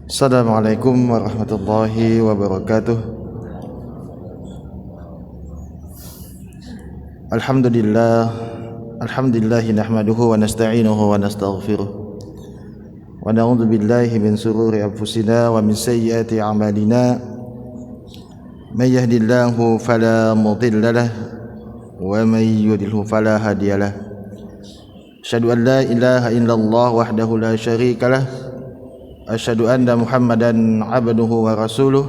Assalamualaikum warahmatullahi wabarakatuh. Alhamdulillah nahmaduhu wa nasta'inuhu wa nastaghfiruh wa na'udzu billahi min shururi anfusina wa min sayyiati a'malina. May yahdihillahu fala mudilla lahu wa may yudlilhu fala hadiya lahu. Asyhadu an la ilaha illallah wahdahu la syarika lahu. Asyhadu anna Muhammadan abduhu wa rasuluh.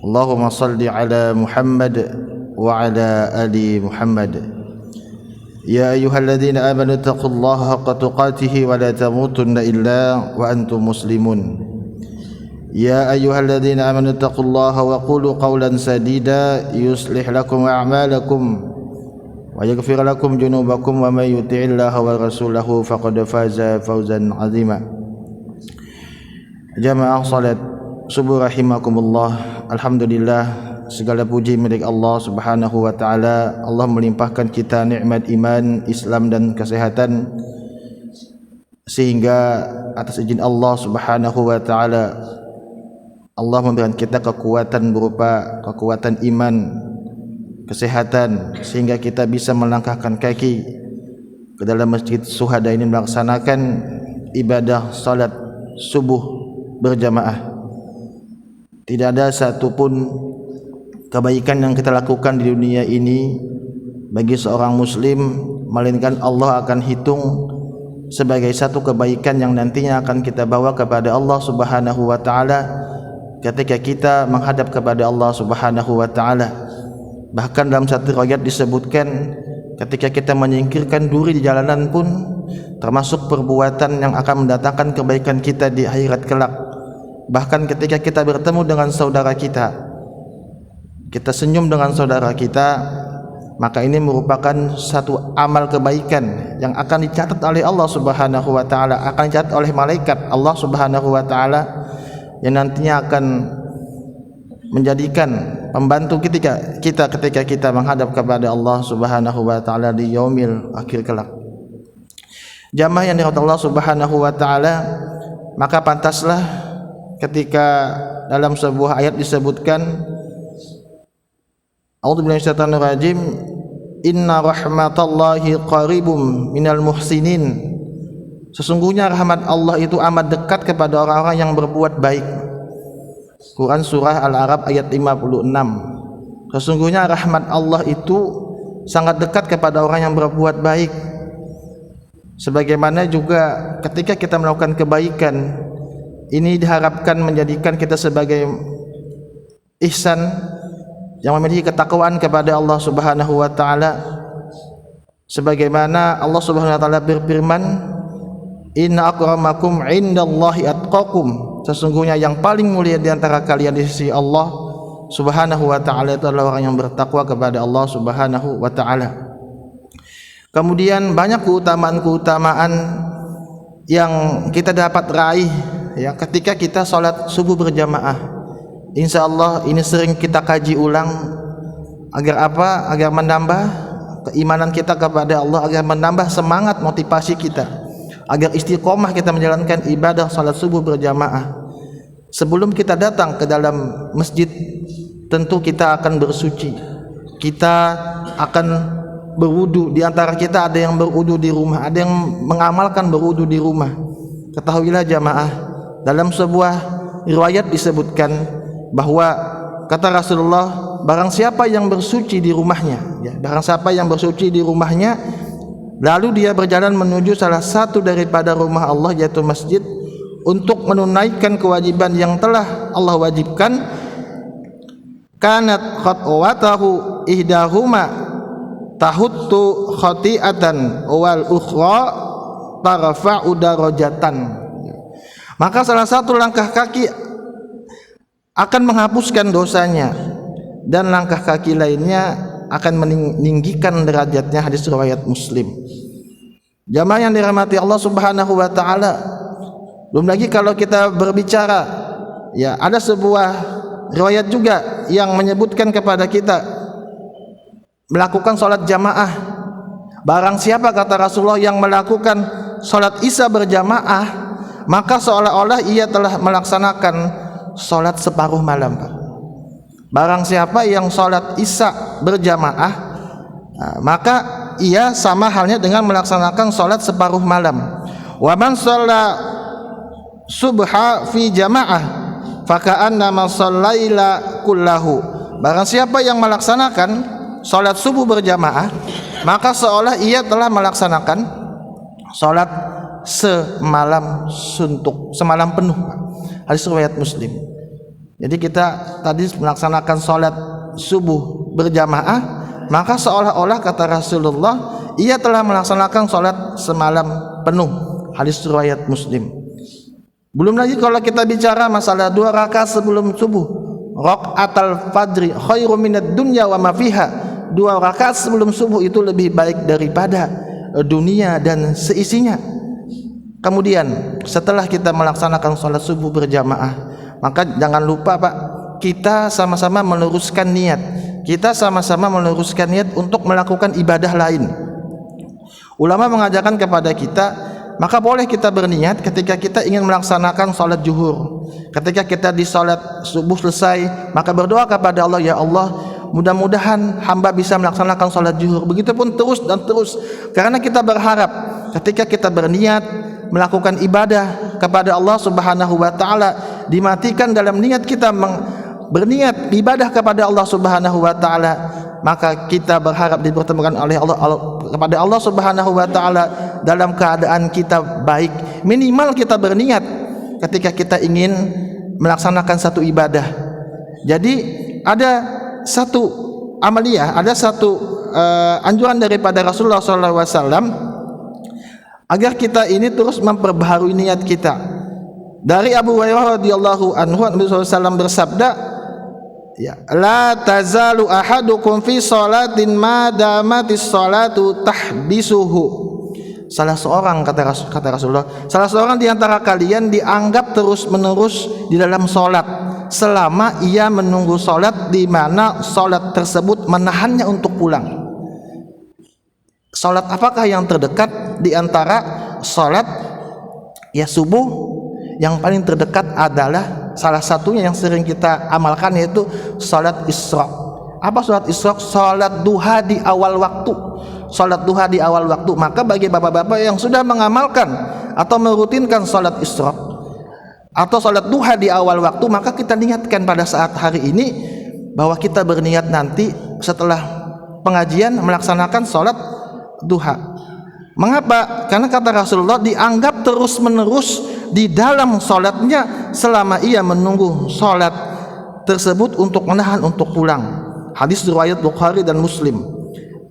Allahumma salli ala Muhammad wa ala ali Muhammad. Ya ayyuhalladzina amanu taqullaha haqqa tuqatih wa la tamutunna illa wa antum muslimun. Ya ayyuhalladzina amanu taqullaha wa qulu qawlan sadida yuslih lakum a'malakum wa yaghfir lakum junubakum wa may yuti'illaha wa rasulahu faqad faza fawzan 'azima. Jamaah salat subuh rahimakumullah. Alhamdulillah, segala puji milik Allah Subhanahu wa taala. Allah melimpahkan kita nikmat iman, Islam dan kesehatan, sehingga atas izin Allah Subhanahu wa taala Allah memberikan kita kekuatan berupa kekuatan iman, kesehatan, sehingga kita bisa melangkahkan kaki ke dalam Masjid Syuhada ini melaksanakan ibadah salat subuh berjamaah. Tidak ada satupun kebaikan yang kita lakukan di dunia ini bagi seorang muslim melainkan Allah akan hitung sebagai satu kebaikan yang nantinya akan kita bawa kepada Allah Subhanahu wa taala ketika kita menghadap kepada Allah Subhanahu wa taala. Bahkan dalam satu riwayat disebutkan ketika kita menyingkirkan duri di jalanan pun termasuk perbuatan yang akan mendatangkan kebaikan kita di akhirat kelak. Bahkan ketika kita bertemu dengan saudara kita, kita senyum dengan saudara kita, maka ini merupakan satu amal kebaikan yang akan dicatat oleh Allah Subhanahu wa taala, akan dicatat oleh malaikat Allah Subhanahu wa taala yang nantinya akan menjadikan pembantu ketika kita menghadap kepada Allah Subhanahu wa taala di yaumil akhir kelak. Jamaah yang dirahmati Allah Subhanahu wa taala, maka pantaslah ketika dalam sebuah ayat disebutkan, A'udzubillahi minasyaitonir rajim, inna rahmatallahi qaribum minal muhsinin. Sesungguhnya rahmat Allah itu amat dekat kepada orang-orang yang berbuat baik. Quran surah Al-A'raf ayat 56. Sesungguhnya rahmat Allah itu sangat dekat kepada orang yang berbuat baik. Sebagaimana juga ketika kita melakukan kebaikan, ini diharapkan menjadikan kita sebagai ihsan yang memiliki ketakwaan kepada Allah Subhanahu wa taala. Sebagaimana Allah Subhanahu wa taala berfirman, inna akramakum indallahi atqakum. Sesungguhnya yang paling mulia di antara kalian di sisi Allah Subhanahu wa taala itu adalah orang yang bertakwa kepada Allah Subhanahu wa taala. Kemudian banyak keutamaan-keutamaan yang kita dapat raih ya ketika kita sholat subuh berjamaah. Insya Allah ini sering kita kaji ulang agar apa? Agar menambah keimanan kita kepada Allah, agar menambah semangat motivasi kita, agar istiqomah kita menjalankan ibadah sholat subuh berjamaah. Sebelum kita datang ke dalam masjid, tentu kita akan bersuci, kita akan berwudu. Di antara kita ada yang berwudu di rumah, ada yang mengamalkan berwudu di rumah. Ketahuilah jamaah, dalam sebuah riwayat disebutkan bahwa kata Rasulullah, barang siapa yang bersuci di rumahnya, ya, barang siapa yang bersuci di rumahnya, lalu dia berjalan menuju salah satu daripada rumah Allah yaitu masjid untuk menunaikan kewajiban yang telah Allah wajibkan, kanat khatwatahu ihdahuma tahuttu khati'atan wal ukhra tarfa'u darajatan. Maka salah satu langkah kaki akan menghapuskan dosanya dan langkah kaki lainnya akan meninggikan derajatnya. Hadis riwayat Muslim. Jamaah yang dirahmati Allah Subhanahu wa taala, belum lagi kalau kita berbicara ya, ada sebuah riwayat juga yang menyebutkan kepada kita melakukan sholat jamaah. Barang siapa kata Rasulullah yang melakukan sholat isya berjamaah, maka seolah-olah ia telah melaksanakan salat separuh malam, Pak. Barang siapa yang salat Isya berjamaah, maka ia sama halnya dengan melaksanakan salat separuh malam. Wa man shalla subha fi jamaah faka'annama shallaila kullahu. Barang siapa yang melaksanakan salat subuh berjamaah, maka seolah ia telah melaksanakan salat semalam suntuk, semalam penuh. Hadis riwayat Muslim. Jadi kita tadi melaksanakan salat subuh berjamaah, maka seolah-olah kata Rasulullah ia telah melaksanakan salat semalam penuh. Hadis riwayat Muslim. Belum lagi kalau kita bicara masalah 2 rakaat sebelum subuh, raqatul fajri khairum minad dunya wa ma fiha. 2 rakaat sebelum subuh itu lebih baik daripada dunia dan seisinya. Kemudian setelah kita melaksanakan salat subuh berjamaah, maka jangan lupa, Pak, kita sama-sama meluruskan niat. Kita sama-sama meluruskan niat untuk melakukan ibadah lain. Ulama mengajarkan kepada kita, maka boleh kita berniat ketika kita ingin melaksanakan salat zuhur. Ketika kita di salat subuh selesai, maka berdoa kepada Allah, ya Allah, mudah-mudahan hamba bisa melaksanakan salat zuhur. Begitupun terus dan terus, karena kita berharap ketika kita berniat melakukan ibadah kepada Allah Subhanahu wa taala, dimatikan dalam niat kita berniat ibadah kepada Allah Subhanahu wa taala, maka kita berharap dipertemukan oleh Allah kepada Allah Subhanahu wa taala dalam keadaan kita baik. Minimal kita berniat ketika kita ingin melaksanakan satu ibadah. Jadi ada satu amaliyah, ada satu anjuran daripada Rasulullah sallallahu alaihi wasallam agar kita ini terus memperbaharui niat kita. Dari Abu Hurairah radhiyallahu anhu, Nabi SAW bersabda, ya, la tazalu ahadukum fi salatin ma damatis salatu tahbisuhu. Salah seorang kata Rasulullah, salah seorang di antara kalian dianggap terus-menerus di dalam salat selama ia menunggu salat di mana salat tersebut menahannya untuk pulang. Salat apakah yang terdekat di antara salat ya subuh? Yang paling terdekat adalah salah satunya yang sering kita amalkan, yaitu salat Isra. Apa salat Isra? Salat duha di awal waktu. Salat duha di awal waktu. Maka bagi bapak-bapak yang sudah mengamalkan atau merutinkan salat Isra atau salat duha di awal waktu, maka kita niatkan pada saat hari ini bahwa kita berniat nanti setelah pengajian melaksanakan salat duha. Mengapa? Karena kata Rasulullah dianggap terus-menerus di dalam salatnya selama ia menunggu salat tersebut untuk menahan untuk pulang. Hadis riwayat Bukhari dan Muslim.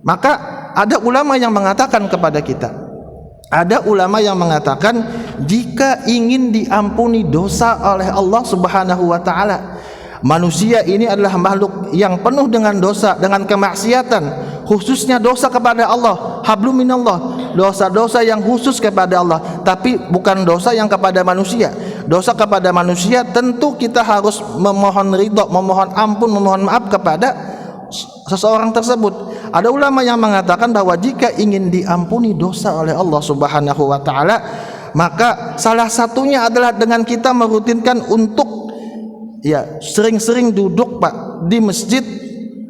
Maka ada ulama yang mengatakan kepada kita, ada ulama yang mengatakan jika ingin diampuni dosa oleh Allah Subhanahu wa taala, manusia ini adalah makhluk yang penuh dengan dosa, dengan kemaksiatan, khususnya dosa kepada Allah, hablum minallah, dosa-dosa yang khusus kepada Allah, tapi bukan dosa yang kepada manusia. Dosa kepada manusia tentu kita harus memohon ridho, memohon ampun, memohon maaf kepada seseorang tersebut. Ada ulama yang mengatakan bahwa jika ingin diampuni dosa oleh Allah Subhanahu wa taala, maka salah satunya adalah dengan kita merutinkan untuk ya sering-sering duduk, Pak, di masjid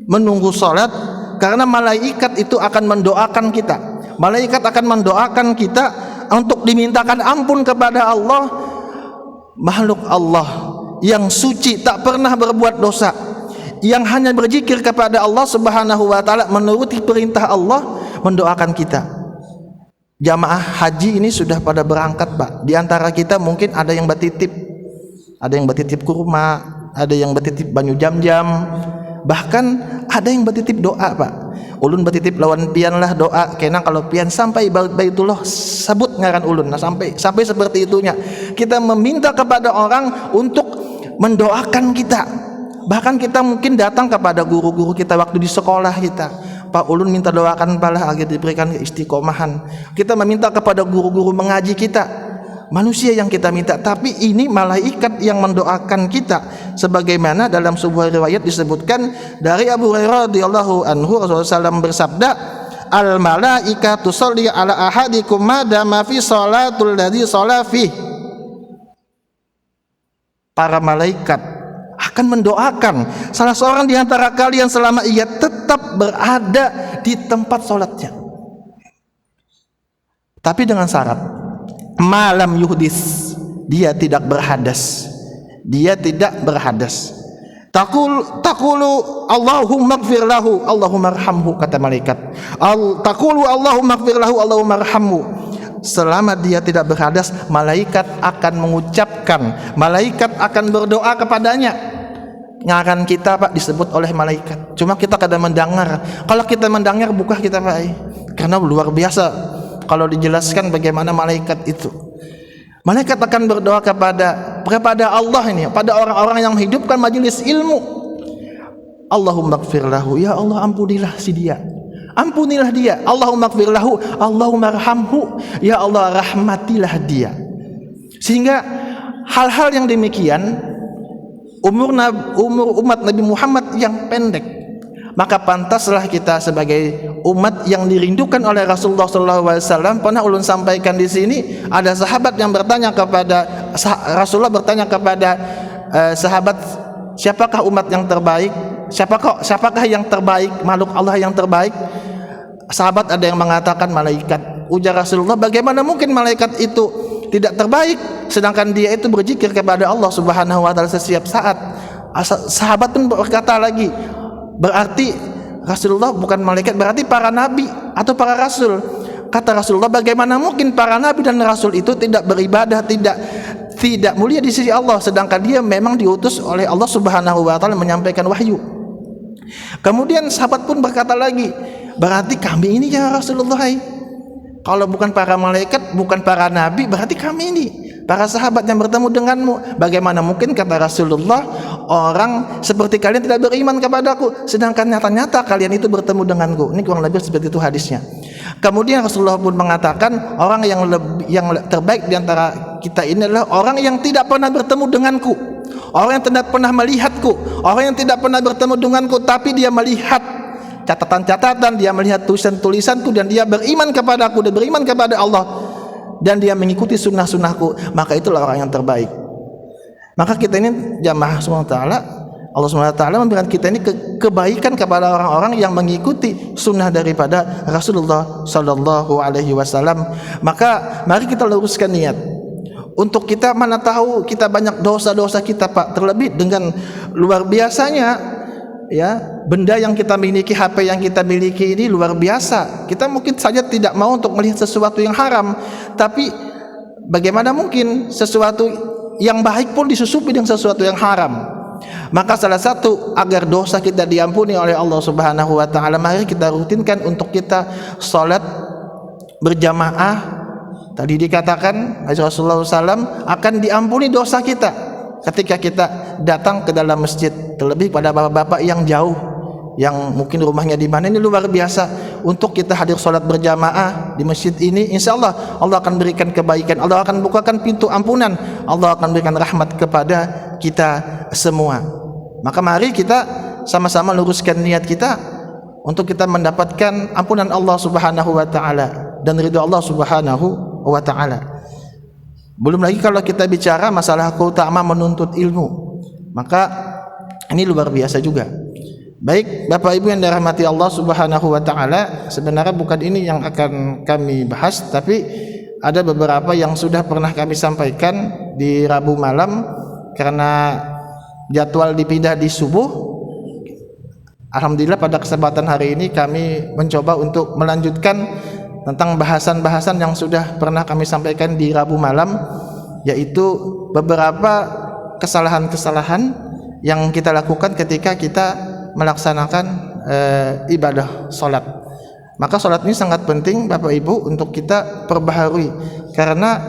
menunggu salat, karena malaikat itu akan mendoakan kita. Malaikat akan mendoakan kita untuk dimintakan ampun kepada Allah. Makhluk Allah yang suci, tak pernah berbuat dosa, yang hanya berzikir kepada Allah Subhanahu wa taala, menuruti perintah Allah, mendoakan kita. Jamaah haji ini sudah pada berangkat, Pak. Di antara kita mungkin ada yang bertitip, ada yang bertitip kurma, ada yang bertitip banyu jam-jam, bahkan ada yang bertitip doa, Pak. Ulun bertitip lawan pian lah doa, kena kalau pian sampai Baitullah sebut ngaran ulun. Nah, sampai seperti itunya. Kita meminta kepada orang untuk mendoakan kita. Bahkan kita mungkin datang kepada guru-guru kita waktu di sekolah kita, Pak, ulun minta doakan pala agar diberikan keistiqomahan. Kita meminta kepada guru-guru mengaji kita, manusia yang kita minta, tapi ini malaikat yang mendoakan kita, sebagaimana dalam sebuah riwayat disebutkan dari Abu Hurairah radhiyallahu anhu, Rasulullah SAW bersabda, al malaikatu tusalli ala ahadikum ma dama fi salatul ladzi shalla fi. para malaikat akan mendoakan salah seorang di antara kalian selama ia tetap berada di tempat sholatnya, tapi dengan syarat malam yuhdis, dia tidak berhadas, dia tidak berhadas. Taqulu Allahumma ighfir lahu Allahumma arhamhu, kata malaikat. Taqulu Allahumma ighfir lahu Allahumma arhamhu. Selama dia tidak berhadas, malaikat akan mengucapkan, malaikat akan berdoa kepadanya. Ngaran kita Pak disebut oleh malaikat, cuma kita kadang mendengar. Kalau kita mendengar bukan kita Pak, karena luar biasa kalau dijelaskan bagaimana malaikat itu. Malaikat akan berdoa kepada Allah ini, pada orang-orang yang menghidupkan majelis ilmu. Allahumma ighfir lahu, ya Allah ampunilah si dia, ampunilah dia. Allahumma ighfir lahu Allahumma arhamhu, ya Allah rahmatilah dia. Sehingga hal-hal yang demikian, umur umat Nabi Muhammad yang pendek, maka pantaslah kita sebagai umat yang dirindukan oleh Rasulullah SAW. Pernah ulun sampaikan di sini, ada sahabat yang bertanya kepada Rasulullah, bertanya kepada sahabat, siapakah umat yang terbaik? Siapakah yang terbaik, makhluk Allah yang terbaik? Sahabat ada yang mengatakan malaikat. Ujar Rasulullah, bagaimana mungkin malaikat itu tidak terbaik sedangkan dia itu berzikir kepada Allah Subhanahu wa taala setiap saat. Sahabat pun berkata lagi, berarti Rasulullah bukan malaikat, berarti para nabi atau para rasul. Kata Rasulullah, bagaimana mungkin para nabi dan rasul itu tidak beribadah, tidak mulia di sisi Allah, sedangkan dia memang diutus oleh Allah Subhanahu wa taala menyampaikan wahyu. Kemudian sahabat pun berkata lagi, berarti kami ini ya Rasulullah, kalau bukan para malaikat, bukan para nabi, berarti kami ini para sahabat yang bertemu denganmu. Bagaimana mungkin, kata Rasulullah, orang seperti kalian tidak beriman kepadaku, sedangkan nyata-nyata kalian itu bertemu denganku. Ini kurang lebih seperti itu hadisnya. Kemudian Rasulullah pun mengatakan, orang yang terbaik di antara kita ini adalah orang yang tidak pernah bertemu denganku, orang yang tidak pernah melihatku, orang yang tidak pernah bertemu denganku, tapi dia melihat catatan-catatan, dia melihat tulisan-tulisanku, dan dia beriman kepadaku dan beriman kepada Allah, dan dia mengikuti sunnah-sunnahku, maka itulah orang yang terbaik. Maka kita ini jamaah SWT, Allah SWT memberikan kita ini kebaikan kepada orang-orang yang mengikuti sunnah daripada Rasulullah Sallallahu Alaihi Wasallam. Maka mari kita luruskan niat untuk kita, mana tahu kita banyak dosa-dosa kita Pak, terlebih dengan luar biasanya ya, benda yang kita miliki, HP yang kita miliki ini luar biasa. Kita mungkin saja tidak mau untuk melihat sesuatu yang haram, tapi bagaimana mungkin sesuatu yang baik pun disusupi dengan sesuatu yang haram. Maka salah satu agar dosa kita diampuni oleh Allah Subhanahu wa taala, mari kita rutinkan untuk kita salat berjamaah. Tadi dikatakan Rasulullah SAW akan diampuni dosa kita ketika kita datang ke dalam masjid, terlebih pada bapak-bapak yang jauh, yang mungkin rumahnya di mana, ini luar biasa. Untuk kita hadir sholat berjamaah di masjid ini, insya Allah Allah akan berikan kebaikan, Allah akan bukakan pintu ampunan, Allah akan berikan rahmat kepada kita semua. Maka mari kita sama-sama luruskan niat kita untuk kita mendapatkan ampunan Allah Subhanahu wa taala dan ridha Allah Subhanahu wa taala. Belum lagi kalau kita bicara masalah keutamaan menuntut ilmu, maka ini luar biasa juga. Baik Bapak Ibu yang dirahmati Allah Subhanahu wa taala, sebenarnya bukan ini yang akan kami bahas, tapi ada beberapa yang sudah pernah kami sampaikan di Rabu malam karena jadwal dipindah di subuh. Alhamdulillah pada kesempatan hari ini kami mencoba untuk melanjutkan tentang bahasan-bahasan yang sudah pernah kami sampaikan di Rabu malam, yaitu beberapa kesalahan-kesalahan yang kita lakukan ketika kita melaksanakan ibadah sholat. Maka sholat ini sangat penting Bapak Ibu untuk kita perbaharui, karena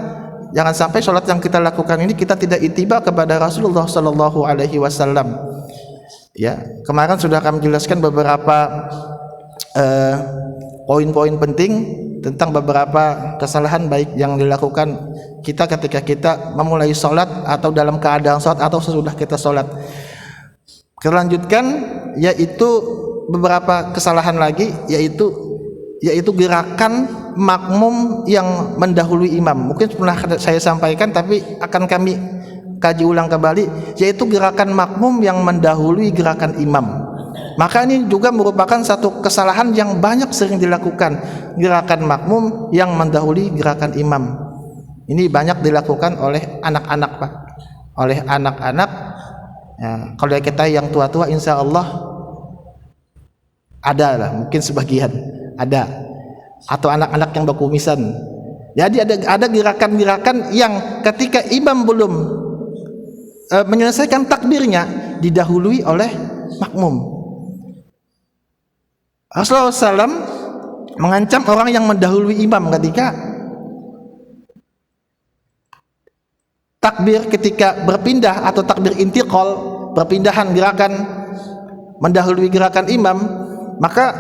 jangan sampai sholat yang kita lakukan ini kita tidak ittiba kepada Rasulullah Sallallahu Alaihi Wasallam. Ya, kemarin sudah kami jelaskan beberapa poin-poin penting tentang beberapa kesalahan baik yang dilakukan kita ketika kita memulai sholat atau dalam keadaan sholat atau sesudah kita sholat. Kita lanjutkan, yaitu beberapa kesalahan lagi, yaitu gerakan makmum yang mendahului imam. Mungkin pernah saya sampaikan, tapi akan kami kaji ulang kembali, yaitu gerakan makmum yang mendahului gerakan imam. Maka ini juga merupakan satu kesalahan yang banyak sering dilakukan, gerakan makmum yang mendahului gerakan imam. Ini banyak dilakukan oleh anak-anak, Pak. Oleh anak-anak. Ya, kalau kita yang tua-tua insya Allah ada lah, mungkin sebagian ada, atau anak-anak yang berkumisan. Jadi ada gerakan-gerakan yang ketika imam belum menyelesaikan takbirnya didahului oleh makmum. Rasulullah SAW mengancam orang yang mendahului imam ketika takbir, ketika berpindah atau takbir intiqal, perpindahan gerakan mendahului gerakan imam, maka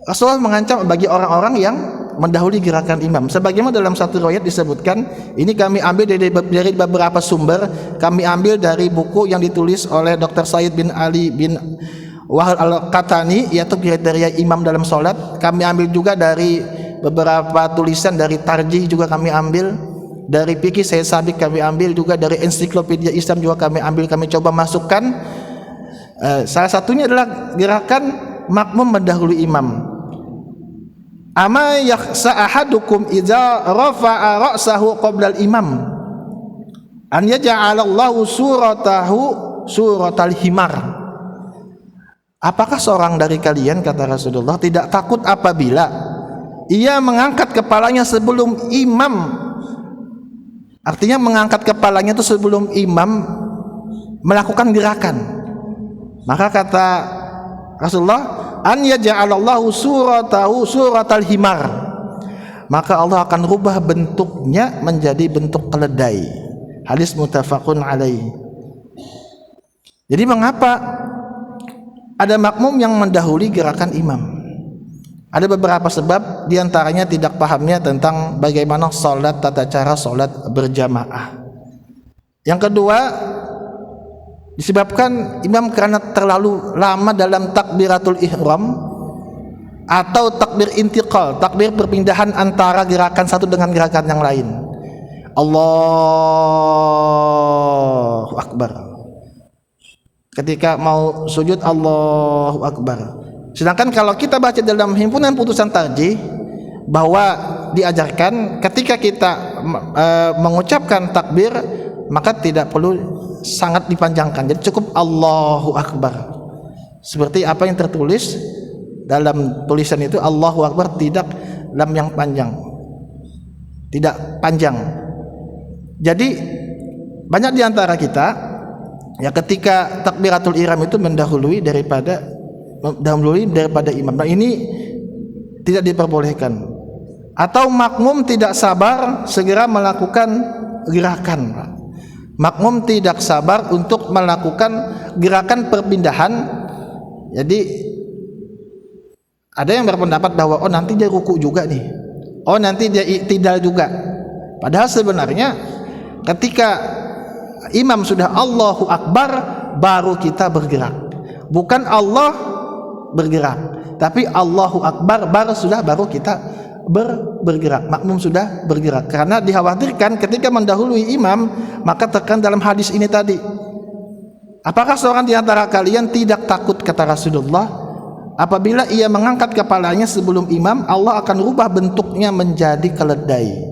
Rasulullah mengancam bagi orang-orang yang mendahului gerakan imam. Sebagaimana dalam satu riwayat disebutkan, ini kami ambil dari beberapa sumber, kami ambil dari buku yang ditulis oleh Dr. Said bin Ali bin Wahal Al-Qatani, yaitu kriteria imam dalam sholat. Kami ambil juga dari beberapa tulisan dari Tarjih, juga kami ambil dari Fikih Sayyid Sabiq, kami ambil juga dari Ensiklopedia Islam, juga kami ambil, kami coba masukkan. Salah satunya adalah gerakan makmum mendahului imam. Ama yakhsa ahadukum idza rafa'a ra'sahu qabla al-imam an yaj'alallahu suratahu suratal himar. Apakah seorang dari kalian, kata Rasulullah, tidak takut apabila ia mengangkat kepalanya sebelum imam? Artinya mengangkat kepalanya itu sebelum imam melakukan gerakan. Maka kata Rasulullah, an yaj'alallahu suratahu suratal himar. Maka Allah akan rubah bentuknya menjadi bentuk keledai. Hadis muttafaqun alaih. Jadi mengapa ada makmum yang mendahului gerakan imam? Ada beberapa sebab, diantaranya tidak pahamnya tentang bagaimana sholat, tata cara sholat berjamaah. Yang kedua, disebabkan imam karena terlalu lama dalam takbiratul ihram atau takbir intiqal, takbir perpindahan antara gerakan satu dengan gerakan yang lain. Allahu Akbar. Ketika mau sujud Allahu Akbar. Sedangkan kalau kita baca dalam himpunan putusan tarjih bahwa diajarkan ketika kita mengucapkan takbir maka tidak perlu sangat dipanjangkan. Jadi cukup Allahu Akbar. Seperti apa yang tertulis dalam tulisan itu, Allahu Akbar, tidak lam yang panjang. Tidak panjang. Jadi banyak di antara kita ya ketika takbiratul ihram itu mendahului daripada imam. Nah, ini tidak diperbolehkan. Atau makmum tidak sabar segera melakukan gerakan. Makmum tidak sabar untuk melakukan gerakan perpindahan. Jadi ada yang berpendapat bahwa oh nanti dia ruku juga nih. Oh nanti dia i'tidal juga. Padahal sebenarnya ketika imam sudah Allahu Akbar baru kita bergerak. Bukan Allah bergerak, tapi Allahu Akbar baru kita bergerak. Makmum sudah bergerak. Karena dikhawatirkan ketika mendahului imam, maka tekan dalam hadis ini tadi. Apakah seorang di antara kalian tidak takut, kata Rasulullah, apabila ia mengangkat kepalanya sebelum imam, Allah akan rubah bentuknya menjadi keledai.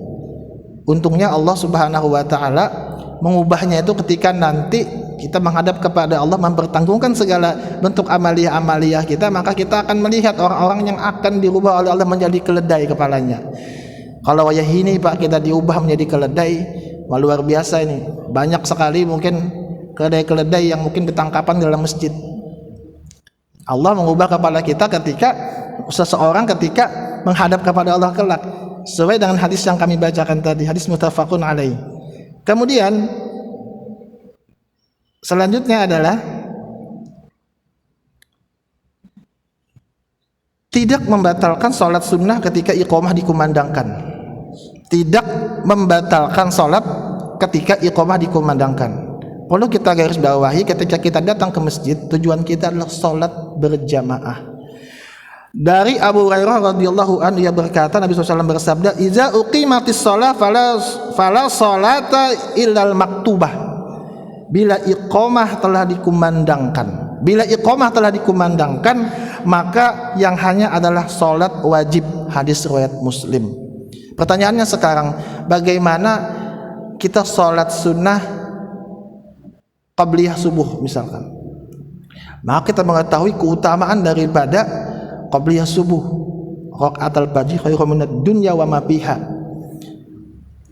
Untungnya Allah Subhanahu wa taala mengubahnya itu ketika nanti kita menghadap kepada Allah, mempertanggungkan segala bentuk amaliyah-amaliyah kita, maka kita akan melihat orang-orang yang akan dirubah oleh Allah menjadi keledai kepalanya. Kalau wajah ini Pak kita diubah menjadi keledai, luar biasa ini. Banyak sekali mungkin keledai-keledai yang mungkin ketangkapan dalam masjid. Allah mengubah kepala kita ketika seseorang ketika menghadap kepada Allah kelak, sesuai dengan hadis yang kami bacakan tadi, hadis muttafaqun alaih. Kemudian selanjutnya adalah tidak membatalkan sholat sunnah ketika iqamah dikumandangkan. Tidak membatalkan sholat ketika iqamah dikumandangkan. Perlu kita garis bawahi, ketika kita datang ke masjid, tujuan kita adalah sholat berjamaah. Dari Abu Hurairah radhiyallahu anhu ia berkata, Nabi SAW bersabda, "Idza uqimatis shalah fala salata illal maktubah. Bila iqamah telah dikumandangkan, maka yang hanya adalah salat wajib. Hadis riwayat Muslim. Pertanyaannya sekarang, bagaimana kita salat sunnah qabliyah subuh misalkan? Maka kita mengetahui keutamaan daripada qabliyah subuh. Rakaatul fajr khairum minad dunya wa ma fiha.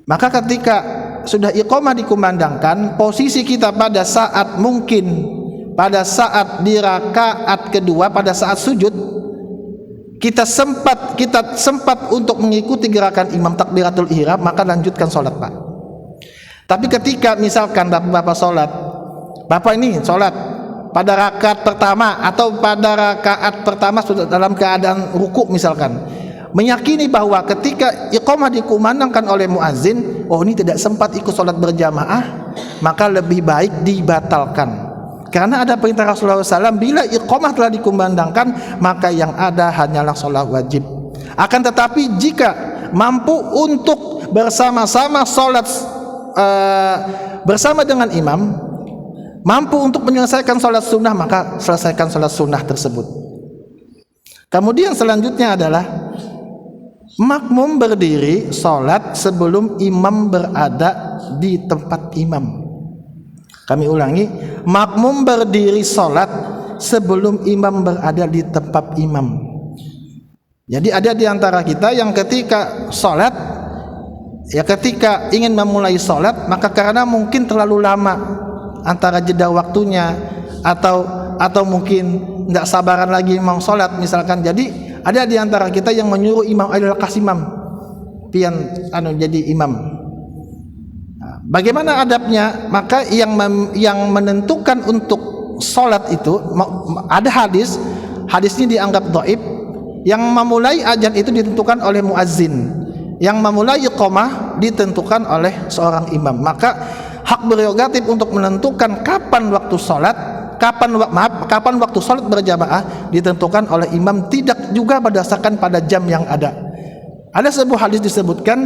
Maka ketika sudah iqamah dikumandangkan, posisi kita pada saat di rakaat kedua, pada saat sujud, kita sempat untuk mengikuti gerakan imam takbiratul ihram, maka lanjutkan sholat, Pak. Tapi ketika misalkan Bapak sholat, Bapak ini sholat pada rakaat pertama atau pada rakaat pertama sudah dalam keadaan rukuk misalkan, meyakini bahwa ketika iqamah dikumandangkan oleh muazin, oh ini tidak sempat ikut sholat berjamaah, maka lebih baik dibatalkan. Karena ada perintah Rasulullah SAW, bila iqamah telah dikumandangkan, maka yang ada hanyalah sholat wajib. Akan tetapi jika mampu untuk bersama-sama sholat bersama dengan imam, mampu untuk menyelesaikan sholat sunnah, maka selesaikan sholat sunnah tersebut. Kemudian selanjutnya adalah makmum berdiri sholat sebelum imam berada di tempat imam. Kami ulangi, makmum berdiri sholat sebelum imam berada di tempat imam. Jadi ada di antara kita yang ketika sholat, ya ketika ingin memulai sholat, maka karena mungkin terlalu lama antara jeda waktunya, atau mungkin tidak sabaran lagi imam sholat misalkan, jadi ada di antara kita yang menyuruh imam adalah kasimam pian jadi imam. Bagaimana adabnya? Maka yang menentukan untuk sholat itu ada hadisnya dianggap dhaif. Yang memulai azan itu ditentukan oleh muazzin, yang memulai iqamah ditentukan oleh seorang imam. Maka hak prerogatif untuk menentukan kapan waktu sholat, kapan waktu sholat berjamaah ditentukan oleh imam, tidak juga berdasarkan pada jam yang ada. Ada sebuah hadis disebutkan,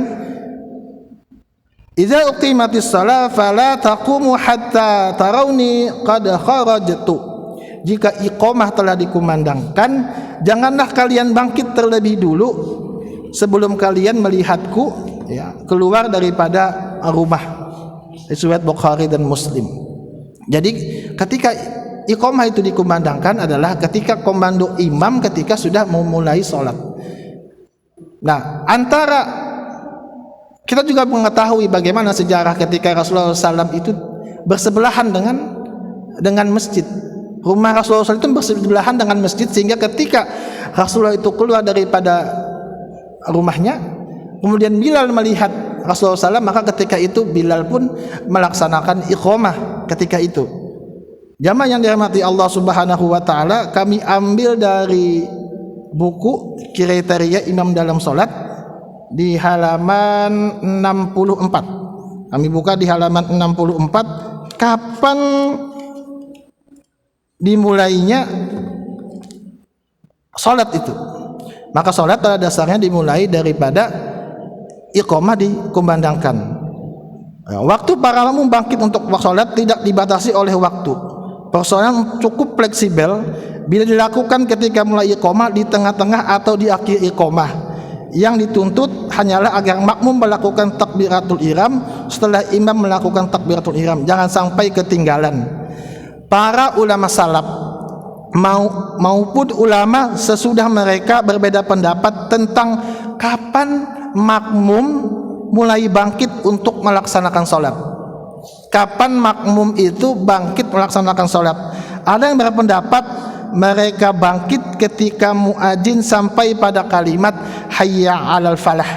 idza uqimatis shalah fala taqumu hatta tarawni qad kharajtu. Jika iqamah telah dikumandangkan, janganlah kalian bangkit terlebih dulu sebelum kalian melihatku keluar daripada rumah. Riwayat Bukhari dan Muslim. Jadi ketika iqamah itu dikumandangkan adalah ketika komando imam ketika sudah memulai sholat. Nah, kita juga mengetahui bagaimana sejarah ketika Rasulullah SAW itu bersebelahan dengan masjid. Rumah Rasulullah SAW itu bersebelahan dengan masjid, sehingga ketika Rasulullah itu keluar daripada rumahnya, kemudian Bilal melihat Rasulullah SAW, maka ketika itu Bilal pun melaksanakan iqamah ketika itu. Jamaah yang dirahmati Allah Subhanahu wa taala, kami ambil dari buku kriteria imam dalam salat di halaman 64. Kami buka di halaman 64, kapan dimulainya salat itu. Maka salat pada dasarnya dimulai daripada iqamah dikumandangkan. Waktu para makmum bangkit untuk salat tidak dibatasi oleh waktu. Persoalan cukup fleksibel bila dilakukan ketika mulai iqamah, di tengah-tengah atau di akhir iqamah. Yang dituntut hanyalah agar makmum melakukan takbiratul ihram setelah imam melakukan takbiratul ihram, jangan sampai ketinggalan. Para ulama salaf maupun ulama sesudah mereka berbeda pendapat tentang kapan makmum mulai bangkit untuk melaksanakan sholat. Kapan makmum itu bangkit melaksanakan sholat? Ada yang berpendapat mereka bangkit ketika muadzin sampai pada kalimat hayya 'alal falah.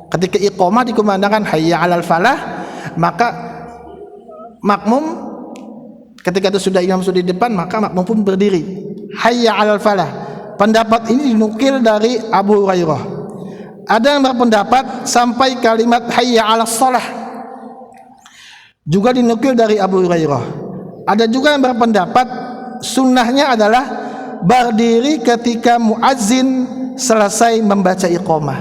Ketika iqamah dikumandangkan hayya 'alal falah, maka makmum ketika itu sudah imam sudah di depan, maka makmum pun berdiri hayya 'alal falah. Pendapat ini dinukil dari Abu Hurairah. Ada yang berpendapat sampai kalimat hayya 'alas shalah, juga dinukil dari Abu Hurairah. Ada juga yang berpendapat sunnahnya adalah berdiri ketika muazzin selesai membaca iqamah.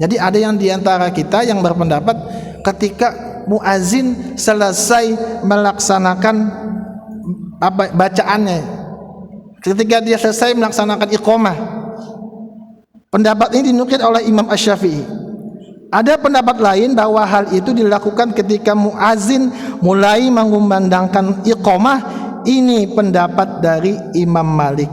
Jadi ada yang diantara kita yang berpendapat ketika muazin selesai melaksanakan bacaannya, ketika dia selesai melaksanakan iqamah. Pendapat ini dinukil oleh Imam Asy-Syafi'i. Ada pendapat lain bahwa hal itu dilakukan ketika muazin mulai mengumandangkan iqamah. Ini pendapat dari Imam Malik.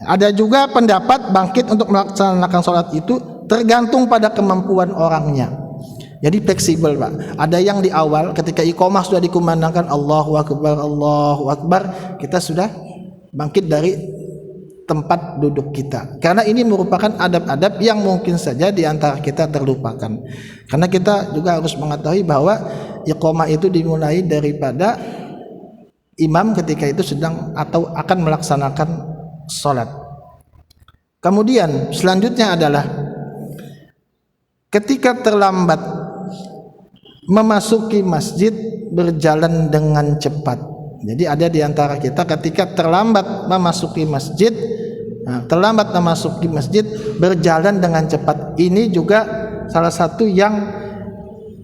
Ada juga pendapat bangkit untuk melaksanakan sholat itu tergantung pada kemampuan orangnya. Jadi fleksibel, Pak. Ada yang di awal ketika iqamah sudah dikumandangkan Allahu Akbar, kita sudah bangkit dari tempat duduk kita. Karena ini merupakan adab-adab yang mungkin saja di antara kita terlupakan. Karena kita juga harus mengetahui bahwa iqamah itu dimulai daripada imam ketika itu sedang atau akan melaksanakan sholat. Kemudian selanjutnya adalah ketika terlambat memasuki masjid berjalan dengan cepat. Jadi ada di antara kita ketika terlambat memasuki masjid, berjalan dengan cepat. Ini juga salah satu yang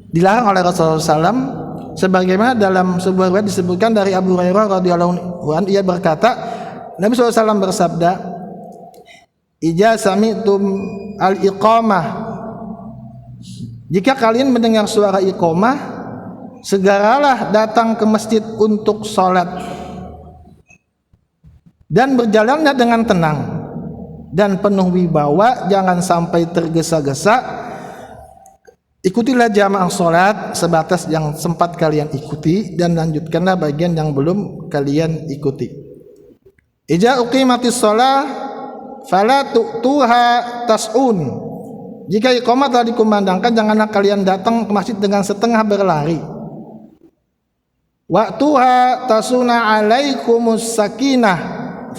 dilarang oleh Rasulullah SAW. Sebagaimana dalam sebuah riwayat disebutkan dari Abu Hurairah radhiyallahu anhu, ia berkata, Nabi SAW bersabda, "Idza sami'tum al-iqamah." Jika kalian mendengar suara iqamah, segeralah datang ke masjid untuk sholat dan berjalanlah dengan tenang dan penuh wibawa, jangan sampai tergesa-gesa. Ikutilah jamaah sholat sebatas yang sempat kalian ikuti dan lanjutkanlah bagian yang belum kalian ikuti. Idza uqimatis shalah fala tu'tuha tas'un. Jika iqamah telah dikumandangkan, janganlah kalian datang ke masjid dengan setengah berlari. Waqtuha tasuna alaikumus sakinah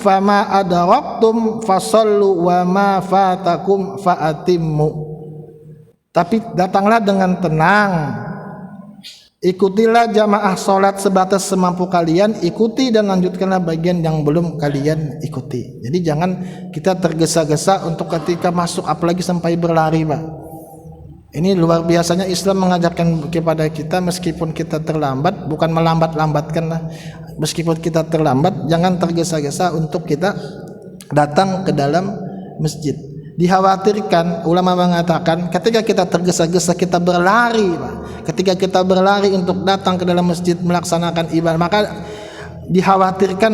fama adraktum fasallu wa ma fatakum faatimmu. Tapi datanglah dengan tenang, ikutilah jamaah sholat sebatas semampu kalian ikuti dan lanjutkanlah bagian yang belum kalian ikuti. Jadi jangan kita tergesa-gesa untuk ketika masuk, apalagi sampai berlari, Pak. Ini luar biasanya Islam mengajarkan kepada kita, meskipun kita terlambat, bukan melambat-lambatkan lah, meskipun kita terlambat, jangan tergesa-gesa untuk kita datang ke dalam masjid. Dikhawatirkan, ulama mengatakan, ketika kita tergesa-gesa kita berlari, ketika kita berlari untuk datang ke dalam masjid melaksanakan ibadah, maka dikhawatirkan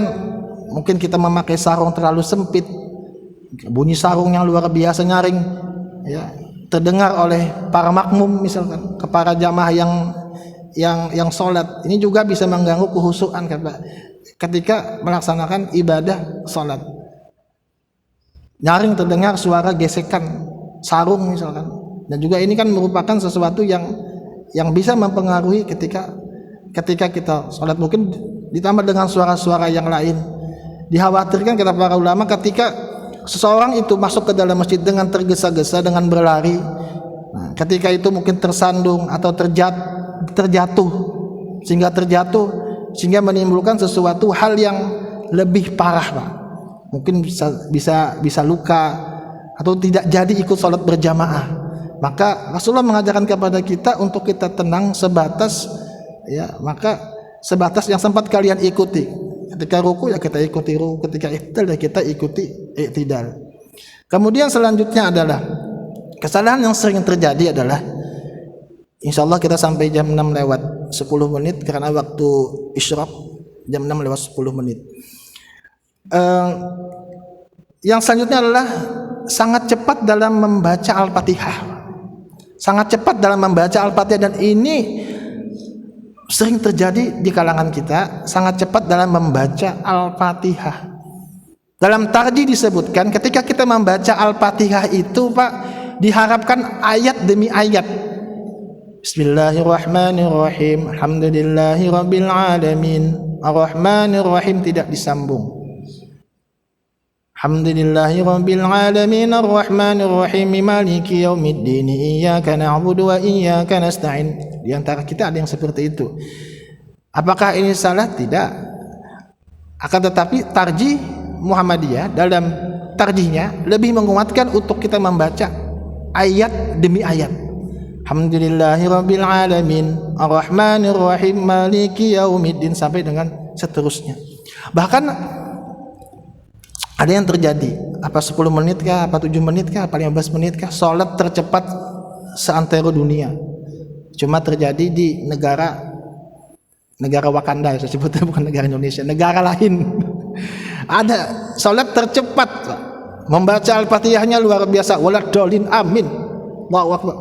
mungkin kita memakai sarung terlalu sempit, bunyi sarung yang luar biasa nyaring, ya, terdengar oleh para makmum misalkan, ke para jamaah yang sholat. Ini juga bisa mengganggu khusyukan ketika melaksanakan ibadah sholat. Nyaring terdengar suara gesekan sarung misalkan, dan juga ini kan merupakan sesuatu yang bisa mempengaruhi ketika kita sholat, mungkin ditambah dengan suara-suara yang lain. Dikhawatirkan kata para ulama, ketika seseorang itu masuk ke dalam masjid dengan tergesa-gesa, dengan berlari, nah, ketika itu mungkin tersandung atau terjatuh sehingga menimbulkan sesuatu hal yang lebih parah, Pak. Mungkin bisa luka atau tidak jadi ikut sholat berjamaah. Maka Rasulullah mengajarkan kepada kita untuk kita tenang sebatas yang sempat kalian ikuti. Ketika ruku ya kita ikuti ruku, ketika i'tidal ya kita ikuti i'tidal. Kemudian selanjutnya adalah kesalahan yang sering terjadi adalah, insyaallah kita sampai jam 6 lewat 10 menit karena waktu isyraq jam 6 lewat 10 menit. Yang selanjutnya adalah sangat cepat dalam membaca Al-Fatihah. Sangat cepat dalam membaca Al-Fatihah, dan ini sering terjadi di kalangan kita, sangat cepat dalam membaca Al-Fatihah. Dalam tarjih disebutkan ketika kita membaca Al-Fatihah itu, Pak, diharapkan ayat demi ayat. Bismillahirrahmanirrahim. Alhamdulillahirabbil alamin. Ar-Rahmanirrahim tidak disambung. Alhamdulillahirabbil alamin ar-rahmanir-rahim maliki yaumiddin iyyaka na'budu wa iyyaka nasta'in. Di antara kita ada yang seperti itu. Apakah ini salah? Tidak. Akan tetapi tarjih Muhammadiyah dalam tarjihnya lebih menguatkan untuk kita membaca ayat demi ayat. Alhamdulillahirabbil alamin, arrahmanir rahim, maliki yaumiddin, sampai dengan seterusnya. Bahkan ada yang terjadi, apa 10 menit kah, apa 7 menit kah, apa 15 menit kah, salat tercepat seantero dunia. Cuma terjadi di negara Wakanda, saya sebutnya bukan negara Indonesia, negara lain. Ada salat tercepat, membaca Al-Fatihahnya luar biasa, waladhdallin, amin, Allahu akbar.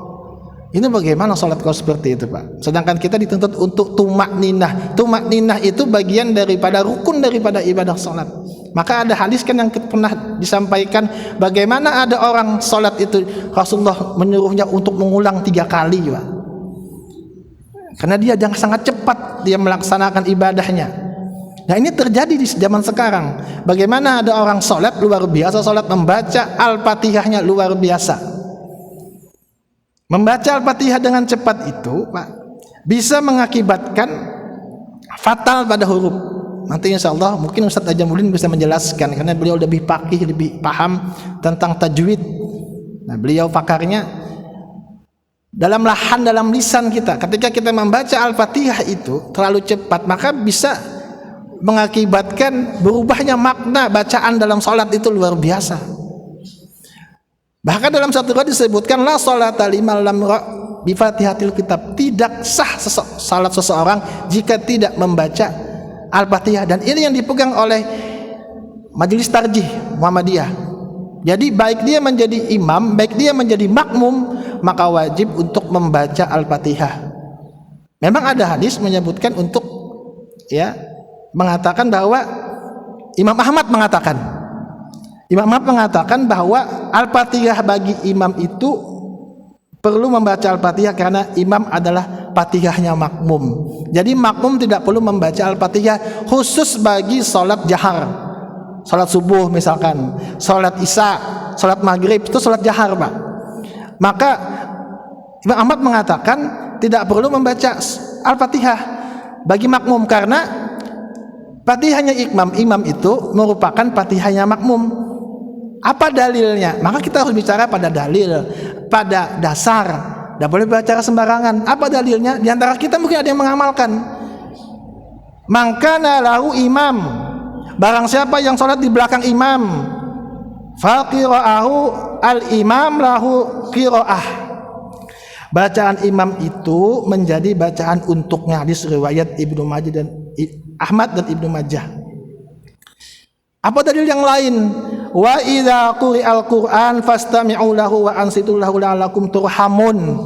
Ini bagaimana salat kau seperti itu, Pak? Sedangkan kita dituntut untuk tumakninah. Tumakninah itu bagian daripada rukun daripada ibadah salat. Maka ada hadis kan yang pernah disampaikan, bagaimana ada orang salat itu Rasulullah menyuruhnya untuk mengulang 3 kali, Pak. Karena dia jangan sangat cepat dia melaksanakan ibadahnya. Nah, ini terjadi di zaman sekarang. Bagaimana ada orang salat luar biasa, salat membaca Al-Fatihahnya luar biasa. Membaca Al-Fatihah dengan cepat itu, Pak, bisa mengakibatkan fatal pada huruf. Nanti insya Allah mungkin Ustaz Ajamudin bisa menjelaskan, karena beliau lebih faqih, lebih paham tentang tajwid. Nah, beliau pakarnya dalam lisan kita. Ketika kita membaca Al-Fatihah itu terlalu cepat, maka bisa mengakibatkan berubahnya makna bacaan dalam salat itu luar biasa. Bahkan dalam satu riwayat disebutkan, la sholata liman lam bi Fatihatil kitab, tidak sah salat seseorang jika tidak membaca Al-Fatihah. Dan ini yang dipegang oleh Majelis Tarjih Muhammadiyah. Jadi baik dia menjadi imam, baik dia menjadi makmum, maka wajib untuk membaca Al-Fatihah. Memang ada hadis menyebutkan untuk mengatakan bahwa Imam Ahmad mengatakan bahwa Al-Fatihah bagi imam itu perlu membaca Al-Fatihah karena imam adalah Fatihahnya makmum. Jadi makmum tidak perlu membaca Al-Fatihah khusus bagi salat jahar. Salat subuh misalkan, salat isya, salat maghrib, itu salat jahar, Pak. Maka Imam Ahmad mengatakan tidak perlu membaca Al-Fatihah bagi makmum karena Fatihahnya imam itu merupakan Fatihahnya makmum. Apa dalilnya? Maka kita harus bicara pada dalil, pada dasar. Tidak boleh bicara sembarangan. Apa dalilnya? Di antara kita mungkin ada yang mengamalkan. Mangkana lahu imam, barang siapa yang sholat di belakang imam, faqira'ahu al-imam lahu qira'ah. Bacaan imam itu menjadi bacaan untuknya. Hadis riwayat Ibnu Majah dan Ahmad dan Ibnu Majah. Apa dalil yang lain? Wa idza quri'al Qur'an fastami'u lahu wa ansitu lahu la'allakum turhamun.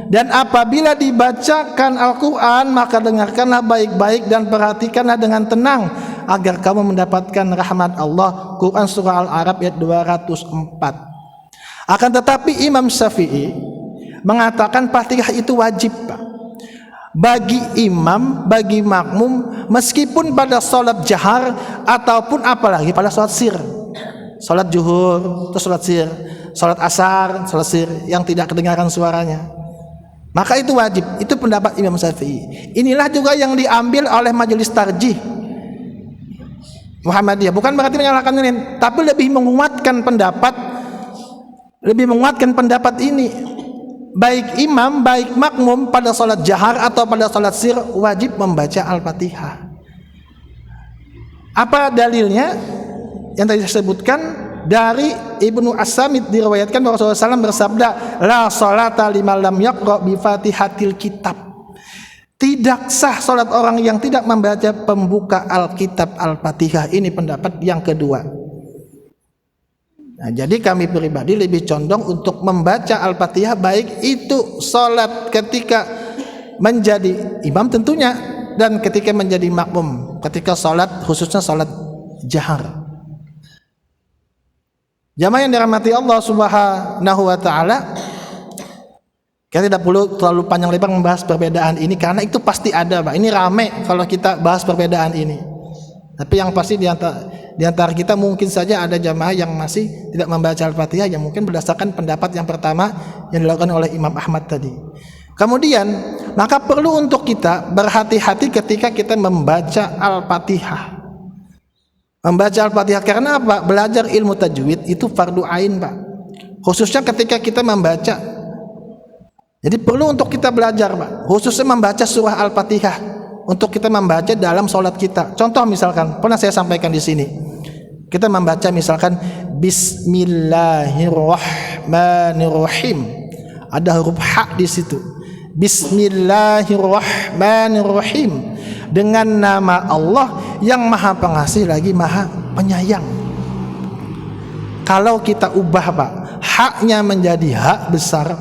Dan apabila dibacakan Al-Qur'an, maka dengarkanlah baik-baik dan perhatikanlah dengan tenang agar kamu mendapatkan rahmat Allah. Quran surah Al-A'raf ayat 204. Akan tetapi Imam Syafi'i mengatakan Fatihah itu wajib, Pak, bagi imam, bagi makmum, meskipun pada salat jahar ataupun apalagi pada salat sir, salat zuhur, atau salat sir, salat asar, salat sir yang tidak kedengaran suaranya, maka itu wajib. Itu pendapat Imam Syafi'i. Inilah juga yang diambil oleh Majelis Tarjih Muhammadiyah. Bukan berarti menyalahkan ini, tapi lebih menguatkan pendapat ini. Baik imam, baik makmum pada salat jahar atau pada salat sir wajib membaca Al-Fatihah. Apa dalilnya? Yang tadi saya sebutkan dari Ibnu As-Samit, diriwayatkan bahwa Rasulullah SAW bersabda, la salata liman lam yaqra bi Fatihatil kitab. Tidak sah salat orang yang tidak membaca pembuka Alkitab Al-Fatihah. Ini pendapat yang kedua. Nah, jadi kami pribadi lebih condong untuk membaca Al-Fatihah, baik itu salat ketika menjadi imam tentunya, dan ketika menjadi makmum, ketika salat khususnya salat jahar. Jamaah yang dirahmati Allah Subhanahu wa taala, kita tidak perlu terlalu panjang lebar membahas perbedaan ini karena itu pasti ada, Pak. Ini rame kalau kita bahas perbedaan ini. Tapi yang pasti di antara kita mungkin saja ada jamaah yang masih tidak membaca Al-Fatihah, yang mungkin berdasarkan pendapat yang pertama yang dilakukan oleh Imam Ahmad tadi. Kemudian, maka perlu untuk kita berhati-hati ketika kita membaca Al-Fatihah. Membaca Al-Fatihah karena apa? Belajar ilmu tajwid itu fardu ain, Pak. Khususnya ketika kita membaca Jadi perlu untuk kita belajar, Pak, khususnya membaca surah Al-Fatihah untuk kita membaca dalam sholat kita. Contoh misalkan, pernah saya sampaikan di sini. Kita membaca misalkan Bismillahirrahmanirrahim. Ada huruf ha di situ. Bismillahirrahmanirrahim. Dengan nama Allah yang Maha Pengasih lagi Maha Penyayang. Kalau kita ubah, Pak, haknya menjadi hak besar.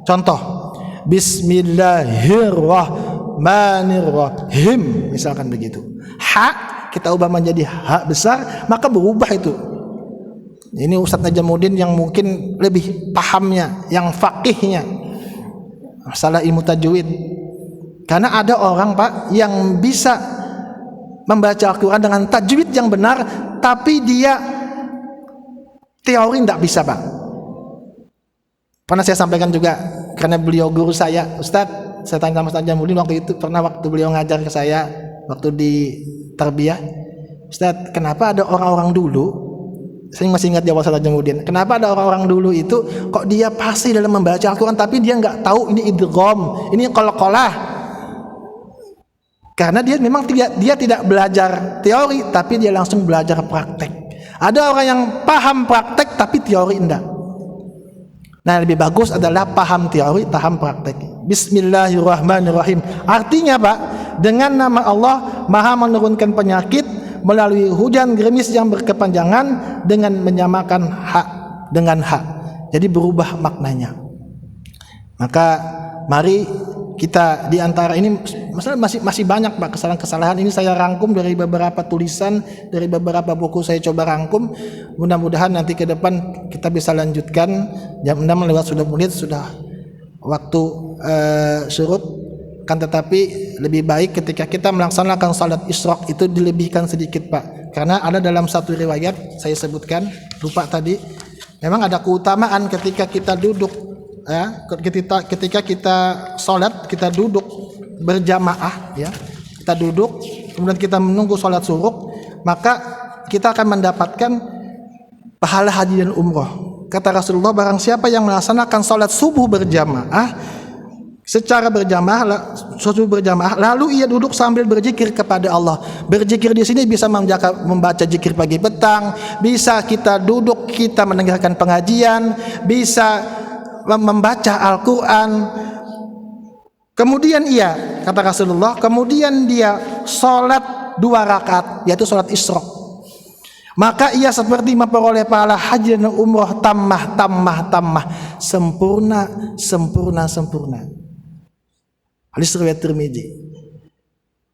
Contoh, Bismillahirrahmanirrahim, misalkan begitu. Hak kita ubah menjadi hak besar, maka berubah itu. Ini Ustadz Najamuddin yang mungkin lebih pahamnya, yang faqihnya masalah ilmu tajwid. Karena ada orang, Pak, yang bisa membaca Al-Quran dengan tajwid yang benar, tapi dia teori tidak bisa, Pak. Pernah saya sampaikan juga, karena beliau guru saya, Ustadz, saya tanya sama Ustadz Najamuddin waktu itu, pernah waktu beliau ngajar ke saya, waktu di tarbiyah, Ustadz, kenapa ada orang-orang dulu, saya masih ingat jawab Ustadz Najamuddin, kenapa ada orang-orang dulu itu kok dia fasih dalam membaca Al-Quran, tapi dia nggak tahu ini idgham, ini qalqalah. Karena dia memang tidak belajar teori, tapi dia langsung belajar praktek. Ada orang yang paham praktek tapi teori enggak. Nah, lebih bagus adalah paham teori, paham praktek. Bismillahirrahmanirrahim. Artinya, Pak, dengan nama Allah Maha menurunkan penyakit melalui hujan gerimis yang berkepanjangan dengan menyamakan hak dengan hak. Jadi berubah maknanya. Maka mari kita di antara ini, masalah masih banyak, Pak, kesalahan-kesalahan ini saya rangkum dari beberapa tulisan, dari beberapa buku saya coba rangkum. Mudah-mudahan nanti ke depan kita bisa lanjutkan. Jam 6 lewat sudah menit, sudah waktu surut. Kan tetapi lebih baik ketika kita melaksanakan salat Isra itu dilebihkan sedikit, Pak. Karena ada dalam satu riwayat saya sebutkan, lupa tadi, memang ada keutamaan ketika kita duduk. Ya, ketika kita sholat, kita duduk berjamaah, ya, kita duduk, kemudian kita menunggu sholat suruh, maka kita akan mendapatkan pahala haji dan umroh. Kata Rasulullah, barang siapa yang melaksanakan sholat subuh berjamaah, secara berjamaah, lalu ia duduk sambil berzikir kepada Allah. Berzikir di sini bisa membaca zikir pagi petang, bisa kita duduk, kita mendengarkan pengajian, bisa membaca Al-Quran. Kemudian kata Rasulullah, kemudian dia sholat 2 rakaat, yaitu sholat Isra, maka ia seperti memperoleh pahala haji dan umroh tammah, sempurna. Hadis riwayat Tirmidzi.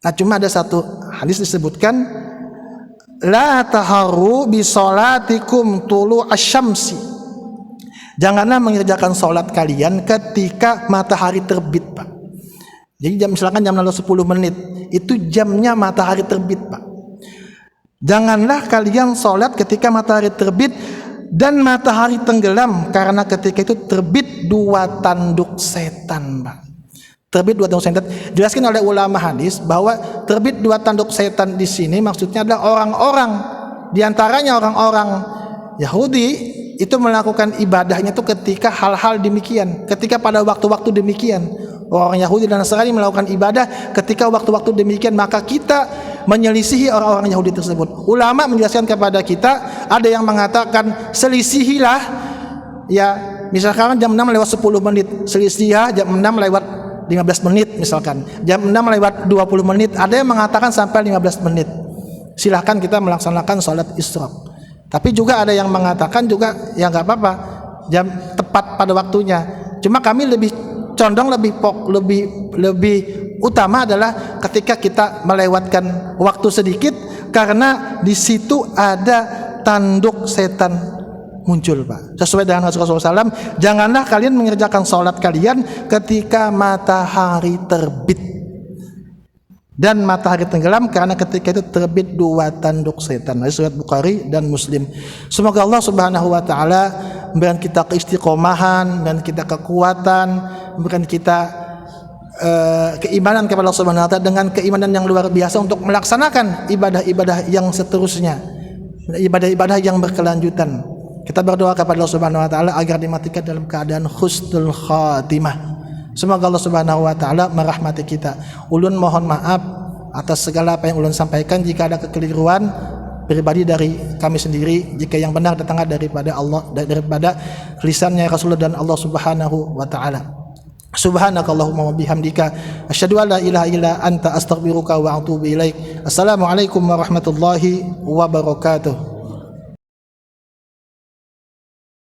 Nah, cuma ada satu hadis disebutkan, la taharu bi sholatikum tulu asyamsi. Janganlah mengerjakan sholat kalian ketika matahari terbit, Pak. Jadi misalkan jam 10 menit, itu jamnya matahari terbit, Pak. Janganlah kalian sholat ketika matahari terbit dan matahari tenggelam, karena ketika itu terbit 2 tanduk setan, Pak. Terbit 2 tanduk setan. Jelaskan oleh ulama hadis bahwa terbit 2 tanduk setan di sini maksudnya adalah orang-orang, diantaranya orang-orang Yahudi itu melakukan ibadahnya itu ketika hal-hal demikian, ketika pada waktu-waktu demikian. Orang Yahudi dan Nasrani melakukan ibadah ketika waktu-waktu demikian, maka kita menyelisihi orang-orang Yahudi tersebut. Ulama menjelaskan kepada kita, ada yang mengatakan selisihilah, ya, misalkan jam 6 lewat 10 menit, selisihilah jam 6 lewat 15 menit misalkan, jam 6 lewat 20 menit, ada yang mengatakan sampai 15 menit. Silahkan kita melaksanakan sholat Isra. Tapi juga ada yang mengatakan juga ya nggak apa-apa, jam tepat pada waktunya. Cuma kami lebih condong, lebih utama adalah ketika kita melewatkan waktu sedikit, karena di situ ada tanduk setan muncul, Pak. Sesuai dengan Rasulullah SAW, janganlah kalian mengerjakan sholat kalian ketika matahari terbit dan matahari tenggelam, karena ketika itu terbit 2 tanduk setan. Hadis riwayat Bukhari dan Muslim. Semoga Allah Subhanahu wa taala memberikan kita keistiqomahan dan kita kekuatan, memberikan kita keimanan kepada Allah Subhanahu wa taala dengan keimanan yang luar biasa untuk melaksanakan ibadah-ibadah yang seterusnya, ibadah-ibadah yang berkelanjutan. Kita berdoa kepada Allah Subhanahu wa taala agar dimatikan dalam keadaan husnul khatimah. Semoga Allah Subhanahu wa taala merahmati kita. Ulun mohon maaf atas segala apa yang ulun sampaikan. Jika ada kekeliruan pribadi dari kami sendiri, jika yang benar datang daripada Allah, daripada lisannya Rasulullah dan Allah Subhanahu wa taala. Subhanakallahumma wa bihamdika asyhadu an la ilaha illa anta astaghfiruka wa atubu ilaik. Assalamualaikum warahmatullahi wabarakatuh.